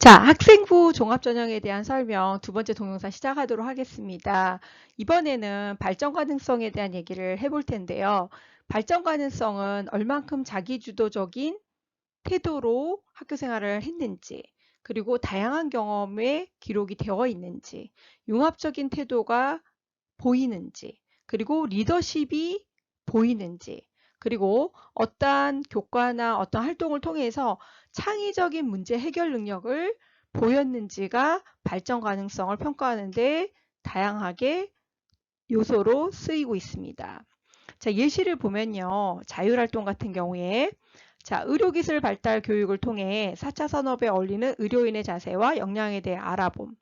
자, 학생부 종합전형에 대한 설명 두 번째 동영상 시작하도록 하겠습니다. 이번에는 발전 가능성에 대한 얘기를 해볼 텐데요. 발전 가능성은 얼만큼 자기주도적인 태도로 학교 생활을 했는지, 그리고 다양한 경험에 기록이 되어 있는지, 융합적인 태도가 보이는지, 그리고 리더십이 보이는지, 그리고 어떠한 교과나 어떤 활동을 통해서 창의적인 문제 해결 능력을 보였는지가 발전 가능성을 평가하는데 다양하게 요소로 쓰이고 있습니다. 자, 예시를 보면요. 자율활동 같은 경우에 자, 의료기술 발달 교육을 통해 4차 산업에 어울리는 의료인의 자세와 역량에 대해 알아봄.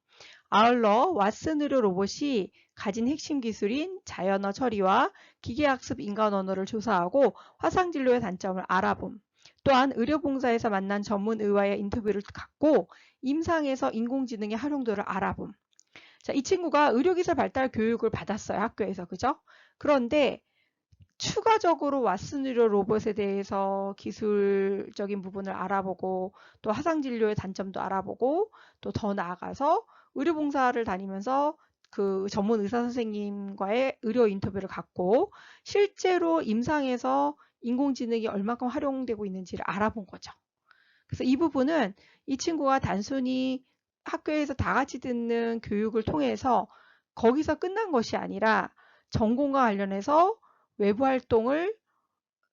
아울러 왓슨 의료 로봇이 가진 핵심 기술인 자연어 처리와 기계학습 인간 언어를 조사하고 화상진료의 단점을 알아봄. 또한 의료봉사에서 만난 전문 의와의 인터뷰를 갖고 임상에서 인공지능의 활용도를 알아봄. 자, 이 친구가 의료기술 발달 교육을 받았어요. 학교에서. 그죠? 그런데 추가적으로 왓슨 의료 로봇에 대해서 기술적인 부분을 알아보고 또 화상진료의 단점도 알아보고 또 더 나아가서 의료봉사를 다니면서 그 전문 의사 선생님과의 의료 인터뷰를 갖고 실제로 임상에서 인공지능이 얼마큼 활용되고 있는지를 알아본 거죠. 그래서 이 부분은 이 친구가 단순히 학교에서 다 같이 듣는 교육을 통해서 거기서 끝난 것이 아니라 전공과 관련해서 외부 활동을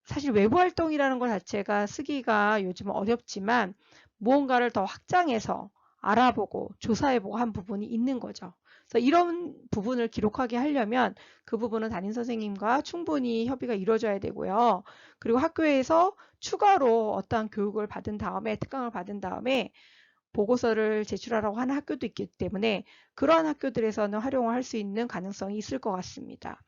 사실 외부 활동이라는 것 자체가 쓰기가 요즘은 어렵지만 무언가를 더 확장해서 알아보고 조사해보고 한 부분이 있는 거죠. 그래서 이런 부분을 기록하게 하려면 그 부분은 담임 선생님과 충분히 협의가 이루어져야 되고요. 그리고 학교에서 추가로 어떠한 교육을 받은 다음에 특강을 받은 다음에 보고서를 제출하라고 하는 학교도 있기 때문에 그러한 학교들에서는 활용을 할 수 있는 가능성이 있을 것 같습니다.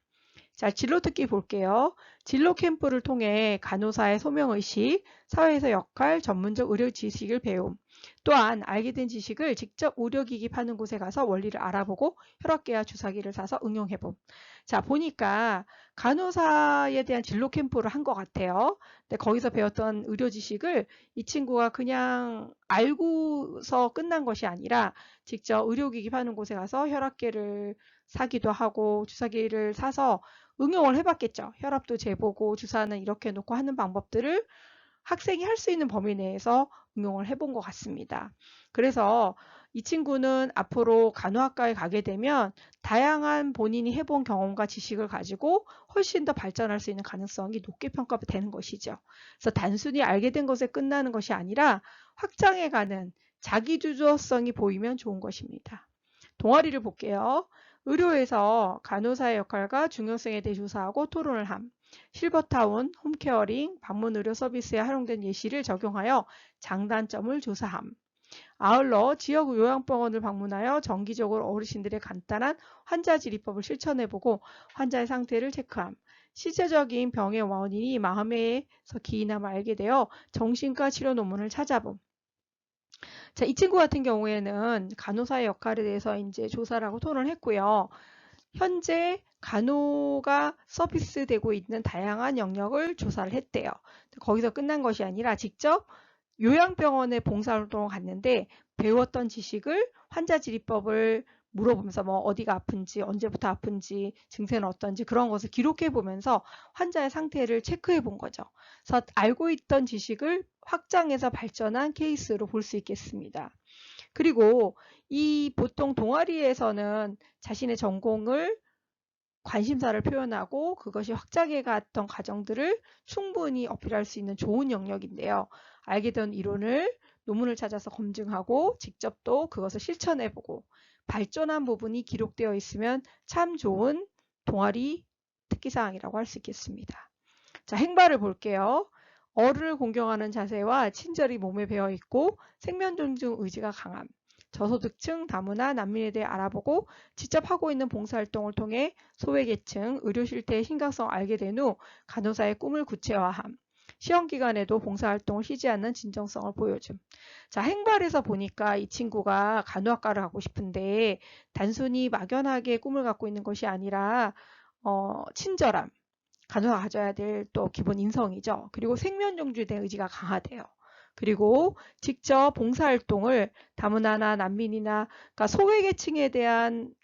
자, 진로 특기 볼게요. 진로 캠프를 통해 간호사의 소명의식, 사회에서 역할, 전문적 의료 지식을 배움. 또한 알게 된 지식을 직접 의료기기 파는 곳에 가서 원리를 알아보고 혈압계와 주사기를 사서 응용해봄. 자, 보니까 간호사에 대한 진로 캠프를 한 것 같아요. 근데 거기서 배웠던 의료 지식을 이 친구가 그냥 알고서 끝난 것이 아니라 직접 의료기기 파는 곳에 가서 혈압계를 사기도 하고 주사기를 사서 응용을 해봤겠죠. 혈압도 재보고 주사는 이렇게 놓고 하는 방법들을 학생이 할 수 있는 범위 내에서 응용을 해본 것 같습니다. 그래서 이 친구는 앞으로 간호학과에 가게 되면 다양한 본인이 해본 경험과 지식을 가지고 훨씬 더 발전할 수 있는 가능성이 높게 평가되는 것이죠. 그래서 단순히 알게 된 것에 끝나는 것이 아니라 확장해가는 자기주도성이 보이면 좋은 것입니다. 동아리를 볼게요. 의료에서 간호사의 역할과 중요성에 대해 조사하고 토론을 함. 실버타운, 홈케어링, 방문의료 서비스에 활용된 예시를 적용하여 장단점을 조사함. 아울러 지역 요양병원을 방문하여 정기적으로 어르신들의 간단한 환자질의법을 실천해보고 환자의 상태를 체크함. 실제적인 병의 원인이 마음에서 기인함을 알게 되어 정신과 치료 논문을 찾아봄. 자, 이 친구 같은 경우에는 간호사의 역할에 대해서 이제 조사를 하고 토론을 했고요. 현재 간호가 서비스되고 있는 다양한 영역을 조사를 했대요. 거기서 끝난 것이 아니라 직접 요양병원에 봉사활동을 갔는데 배웠던 지식을 환자질의법을 물어보면서 뭐 어디가 아픈지 언제부터 아픈지 증세는 어떤지 그런 것을 기록해 보면서 환자의 상태를 체크해 본 거죠. 그래서 알고 있던 지식을 확장해서 발전한 케이스로 볼 수 있겠습니다. 그리고 이 보통 동아리에서는 자신의 전공을 관심사를 표현하고 그것이 확장해 갔던 과정들을 충분히 어필할 수 있는 좋은 영역인데요. 알게 된 이론을 논문을 찾아서 검증하고 직접 또 그것을 실천해보고 발전한 부분이 기록되어 있으면 참 좋은 동아리 특기사항이라고 할 수 있겠습니다. 자, 행발을 볼게요. 어른을 공경하는 자세와 친절이 몸에 배어있고 생명 존중 의지가 강함. 저소득층, 다문화, 난민에 대해 알아보고 직접 하고 있는 봉사활동을 통해 소외계층, 의료 실태의 심각성을 알게 된 후 간호사의 꿈을 구체화함. 시험기간에도 봉사활동을 쉬지 않는 진정성을 보여줌. 자, 행발에서 보니까 이 친구가 간호학과를 가고 싶은데 단순히 막연하게 꿈을 갖고 있는 것이 아니라 친절함, 간호가 가져야 될 또 기본 인성이죠. 그리고 생명종주에 대한 의지가 강하대요. 그리고 직접 봉사활동을 다문화나 난민이나 그러니까 소외계층에 대한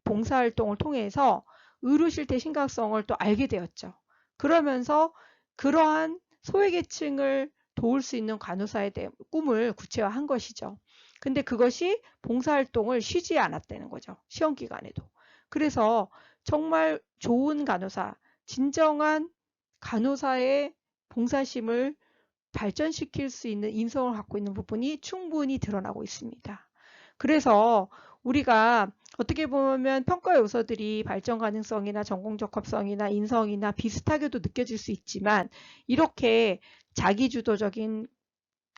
봉사활동을 통해서 의료실태 심각성을 또 알게 되었죠. 그러면서 그러한 소외계층을 도울 수 있는 간호사에 대한 꿈을 구체화한 것이죠. 근데 그것이 봉사활동을 쉬지 않았다는 거죠. 시험 기간에도. 그래서 정말 좋은 간호사, 진정한 간호사의 봉사심을 발전시킬 수 있는 인성을 갖고 있는 부분이 충분히 드러나고 있습니다. 그래서 우리가 어떻게 보면 평가 요소들이 발전 가능성이나 전공 적합성이나 인성이나 비슷하게도 느껴질 수 있지만 이렇게 자기주도적인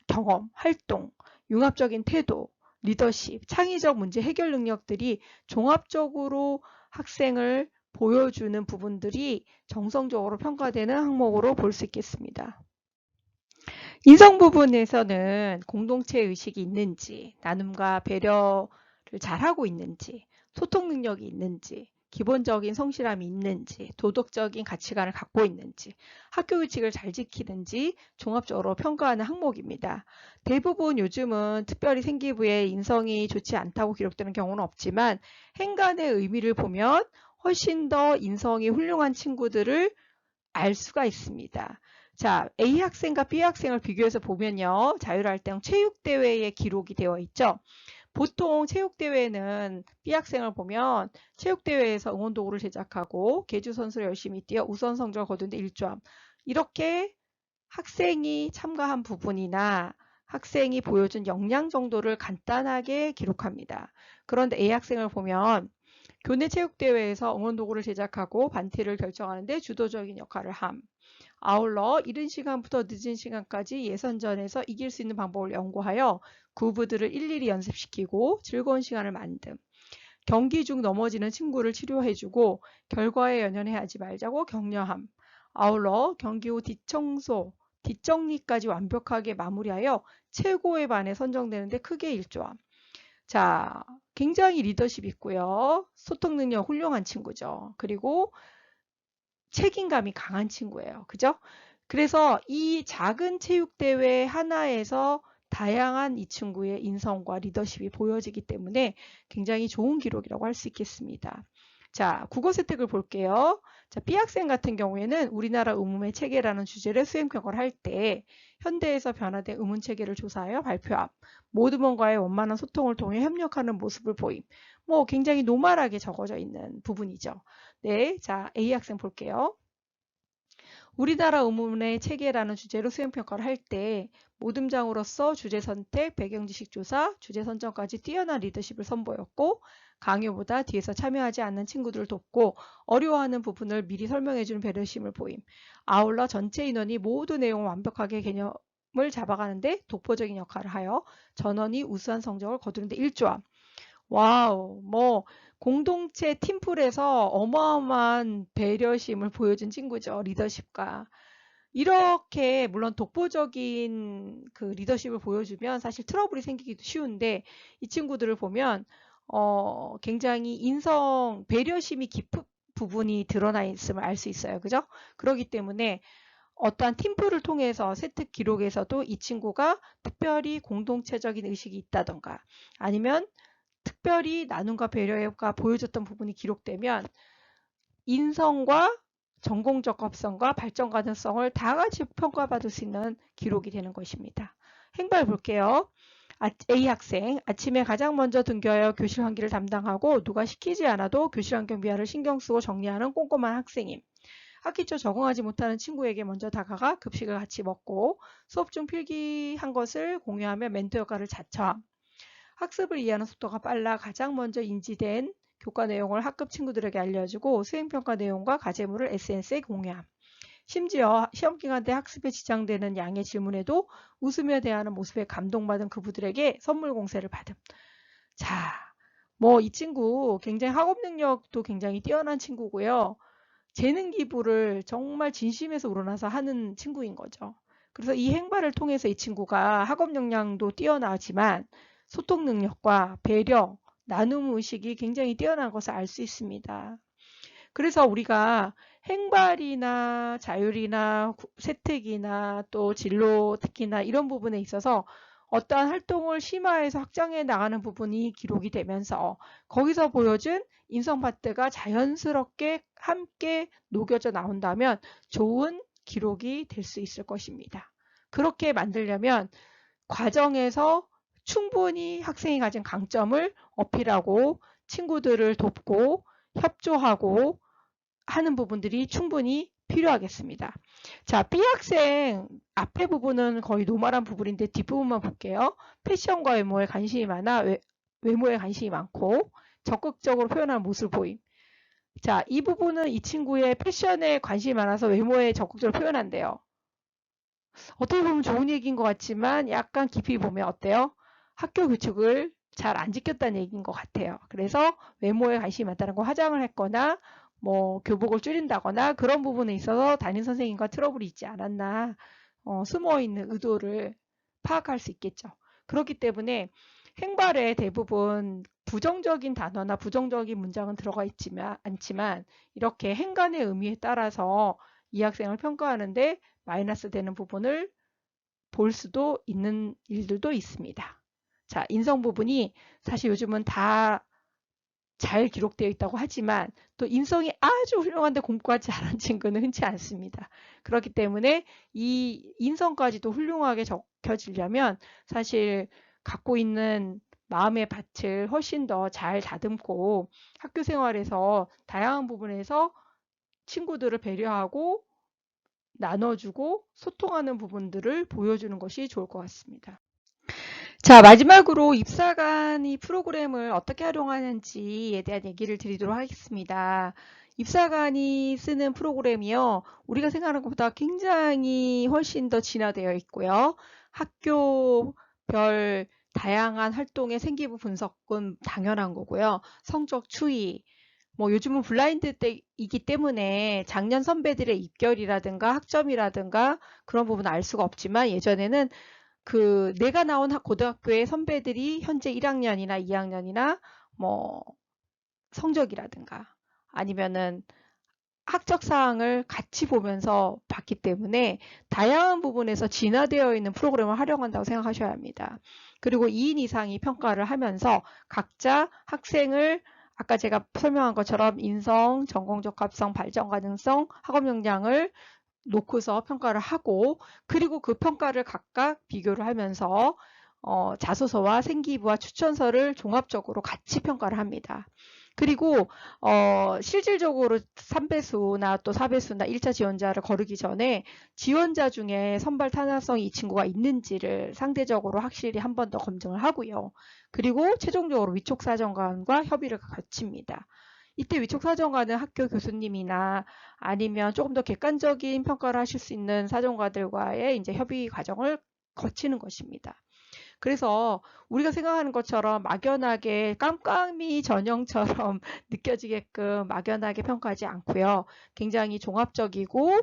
경험, 활동, 융합적인 태도, 리더십, 창의적 문제 해결 능력들이 종합적으로 학생을 보여주는 부분들이 정성적으로 평가되는 항목으로 볼 수 있겠습니다. 인성 부분에서는 공동체 의식이 있는지, 나눔과 배려를 잘하고 있는지, 소통 능력이 있는지, 기본적인 성실함이 있는지, 도덕적인 가치관을 갖고 있는지, 학교 규칙을 잘 지키는지 종합적으로 평가하는 항목입니다. 대부분 요즘은 특별히 생기부에 인성이 좋지 않다고 기록되는 경우는 없지만 행간의 의미를 보면 훨씬 더 인성이 훌륭한 친구들을 알 수가 있습니다. 자, A 학생과 B 학생을 비교해서 보면요. 자율활동 체육대회에 기록이 되어 있죠. 보통 체육대회는 B 학생을 보면 체육대회에서 응원도구를 제작하고 계주선수를 열심히 뛰어 우선 성적을 거두는데 1점. 이렇게 학생이 참가한 부분이나 학생이 보여준 역량 정도를 간단하게 기록합니다. 그런데 A 학생을 보면 교내 체육대회에서 응원도구를 제작하고 반티를 결정하는데 주도적인 역할을 함. 아울러 이른 시간부터 늦은 시간까지 예선전에서 이길 수 있는 방법을 연구하여 구부들을 일일이 연습시키고 즐거운 시간을 만듦. 경기 중 넘어지는 친구를 치료해주고 결과에 연연해하지 말자고 격려함. 아울러 경기 후 뒷청소, 뒷정리까지 완벽하게 마무리하여 최고의 반에 선정되는데 크게 일조함. 자, 굉장히 리더십 있고요. 소통 능력 훌륭한 친구죠. 그리고 책임감이 강한 친구예요. 그죠? 그래서 이 작은 체육대회 하나에서 다양한 이 친구의 인성과 리더십이 보여지기 때문에 굉장히 좋은 기록이라고 할 수 있겠습니다. 자, 국어 세특을 볼게요. 자, B 학생 같은 경우에는 우리나라 의문의 체계라는 주제를 수행평가를 할 때 현대에서 변화된 의문 체계를 조사하여 발표함. 모두먼과의 원만한 소통을 통해 협력하는 모습을 보임. 뭐 굉장히 노멀하게 적어져 있는 부분이죠. 네, 자, A 학생 볼게요. 우리나라 의문의 체계라는 주제로 수행평가를 할 때 모듬장으로서 주제 선택, 배경지식 조사, 주제 선정까지 뛰어난 리더십을 선보였고 강요보다 뒤에서 참여하지 않는 친구들을 돕고 어려워하는 부분을 미리 설명해주는 배려심을 보임. 아울러 전체 인원이 모두 내용을 완벽하게 개념을 잡아가는데 독보적인 역할을 하여 전원이 우수한 성적을 거두는데 일조함. 와우, 뭐 공동체 팀플에서 어마어마한 배려심을 보여준 친구죠. 리더십과. 이렇게 물론 독보적인 그 리더십을 보여주면 사실 트러블이 생기기도 쉬운데 이 친구들을 보면 굉장히 인성 배려심이 깊은 부분이 드러나 있음을 알 수 있어요. 그죠? 그렇기 때문에 어떠한 팀플을 통해서 세특 기록에서도 이 친구가 특별히 공동체적인 의식이 있다던가 아니면 특별히 나눔과 배려가 보여줬던 부분이 기록되면 인성과 전공적 합성과 발전 가능성을 다 같이 평가받을 수 있는 기록이 되는 것입니다. 행발 볼게요. A 학생, 아침에 가장 먼저 등교하여 교실 환기를 담당하고 누가 시키지 않아도 교실 환경 미화를 신경 쓰고 정리하는 꼼꼼한 학생임. 학기 초 적응하지 못하는 친구에게 먼저 다가가 급식을 같이 먹고 수업 중 필기한 것을 공유하며 멘토 역할을 자처함. 학습을 이해하는 속도가 빨라 가장 먼저 인지된 교과 내용을 학급 친구들에게 알려주고 수행평가 내용과 과제물을 SNS에 공유함. 심지어 시험기간 때 학습에 지장되는 양의 질문에도 웃으며 대하는 모습에 감동받은 그부들에게 선물 공세를 받음. 자, 뭐 이 친구 굉장히 학업 능력도 굉장히 뛰어난 친구고요. 재능 기부를 정말 진심에서 우러나서 하는 친구인 거죠. 그래서 이 행발을 통해서 이 친구가 학업 역량도 뛰어나지만 소통 능력과 배려, 나눔 의식이 굉장히 뛰어난 것을 알 수 있습니다. 그래서 우리가 행발이나 자율이나 세특이나 또 진로 특기나 이런 부분에 있어서 어떠한 활동을 심화해서 확장해 나가는 부분이 기록이 되면서 거기서 보여준 인성 파트가 자연스럽게 함께 녹여져 나온다면 좋은 기록이 될 수 있을 것입니다. 그렇게 만들려면 과정에서 충분히 학생이 가진 강점을 어필하고 친구들을 돕고 협조하고 하는 부분들이 충분히 필요하겠습니다. 자, B학생 앞에 부분은 거의 노멀한 부분인데 뒷부분만 볼게요. 패션과 외모에 관심이 많아 외모에 관심이 많고 적극적으로 표현하는 모습을 보임. 자, 이 부분은 이 친구의 패션에 관심이 많아서 외모에 적극적으로 표현한대요. 어떻게 보면 좋은 얘기인 것 같지만 약간 깊이 보면 어때요? 학교 규칙을 잘 안 지켰다는 얘기인 것 같아요. 그래서 외모에 관심이 많다는 거 화장을 했거나 뭐 교복을 줄인다거나 그런 부분에 있어서 담임 선생님과 트러블이 있지 않았나 숨어있는 의도를 파악할 수 있겠죠. 그렇기 때문에 행발에 대부분 부정적인 단어나 부정적인 문장은 들어가 있지만 않지만 이렇게 행간의 의미에 따라서 이 학생을 평가하는데 마이너스 되는 부분을 볼 수도 있는 일들도 있습니다. 자, 인성 부분이 사실 요즘은 다 잘 기록되어 있다고 하지만 또 인성이 아주 훌륭한데 공부하지 않은 친구는 흔치 않습니다. 그렇기 때문에 이 인성까지도 훌륭하게 적혀지려면 사실 갖고 있는 마음의 밭을 훨씬 더 잘 다듬고 학교 생활에서 다양한 부분에서 친구들을 배려하고 나눠주고 소통하는 부분들을 보여주는 것이 좋을 것 같습니다. 자, 마지막으로 입사관이 프로그램을 어떻게 활용하는지에 대한 얘기를 드리도록 하겠습니다. 입사관이 쓰는 프로그램이요. 우리가 생각하는 것보다 굉장히 훨씬 더 진화되어 있고요. 학교별 다양한 활동의 생기부 분석은 당연한 거고요. 성적 추이, 뭐 요즘은 블라인드 때이기 때문에 작년 선배들의 입결이라든가 학점이라든가 그런 부분 알 수가 없지만 예전에는 그 내가 나온 고등학교의 선배들이 현재 1학년이나 2학년이나 뭐 성적이라든가 아니면은 학적 사항을 같이 보면서 봤기 때문에 다양한 부분에서 진화되어 있는 프로그램을 활용한다고 생각하셔야 합니다. 그리고 2인 이상이 평가를 하면서 각자 학생을 아까 제가 설명한 것처럼 인성, 전공적합성, 발전 가능성, 학업 역량을 놓고서 평가를 하고 그리고 그 평가를 각각 비교를 하면서 자소서와 생기부와 추천서를 종합적으로 같이 평가를 합니다. 그리고 실질적으로 3배수나 또 4배수나 1차 지원자를 거르기 전에 지원자 중에 선발 탄압성이 이 친구가 있는지를 상대적으로 확실히 한 번 더 검증을 하고요. 그리고 최종적으로 위촉사정관과 협의를 거칩니다. 이때 위촉사정관은 학교 교수님이나 아니면 조금 더 객관적인 평가를 하실 수 있는 사정가들과의 이제 협의 과정을 거치는 것입니다. 그래서 우리가 생각하는 것처럼 막연하게 깜깜이 전형처럼 느껴지게끔 막연하게 평가하지 않고요. 굉장히 종합적이고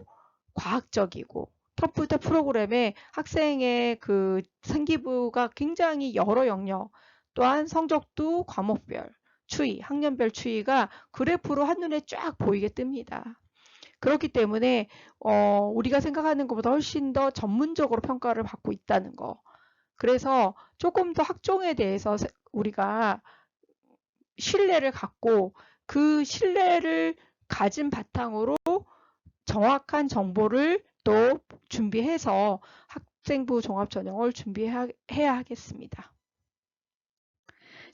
과학적이고 터프트 프로그램에 학생의 그 생기부가 굉장히 여러 영역 또한 성적도 과목별 추이, 학년별 추이가 그래프로 한눈에 쫙 보이게 뜹니다. 그렇기 때문에 우리가 생각하는 것보다 훨씬 더 전문적으로 평가를 받고 있다는 거. 그래서 조금 더 학종에 대해서 우리가 신뢰를 갖고 그 신뢰를 가진 바탕으로 정확한 정보를 또 준비해서 학생부 종합전형을 준비해야 하겠습니다.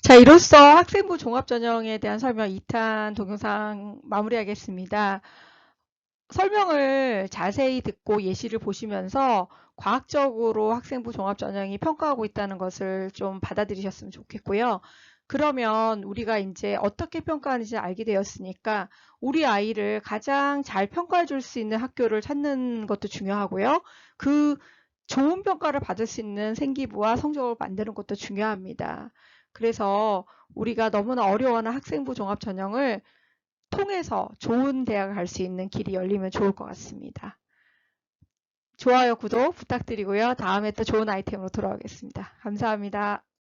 자, 이로써 학생부 종합전형에 대한 설명 2탄 동영상 마무리하겠습니다. 설명을 자세히 듣고 예시를 보시면서 과학적으로 학생부 종합전형이 평가하고 있다는 것을 좀 받아들이셨으면 좋겠고요. 그러면 우리가 이제 어떻게 평가하는지 알게 되었으니까 우리 아이를 가장 잘 평가해 줄 수 있는 학교를 찾는 것도 중요하고요. 그 좋은 평가를 받을 수 있는 생기부와 성적을 만드는 것도 중요합니다. 그래서 우리가 너무나 어려워하는 학생부 종합전형을 통해서 좋은 대학을 갈 수 있는 길이 열리면 좋을 것 같습니다. 좋아요, 구독 부탁드리고요. 다음에 또 좋은 아이템으로 돌아오겠습니다. 감사합니다.